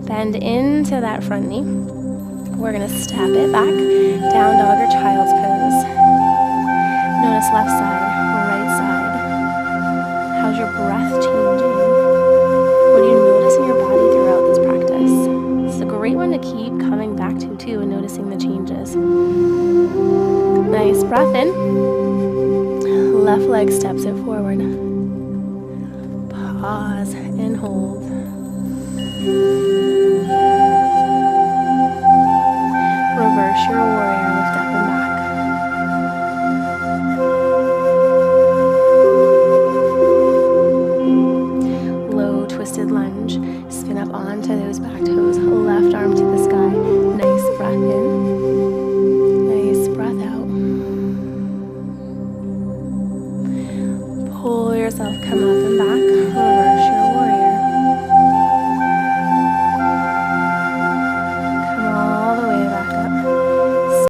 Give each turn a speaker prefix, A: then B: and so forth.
A: Bend into that front knee. We're going to step it back, down dog or child's pose. Notice left side, right side. How's your breath changing? What do you notice in your body throughout this practice? It's a great one to keep coming back to too and noticing the changes. Nice breath in. Left leg steps it forward. Pause and hold. Reverse your warrior, lift up and back. Low twisted lunge. Spin up onto those back toes. Left arm to the sky. Nice breath in.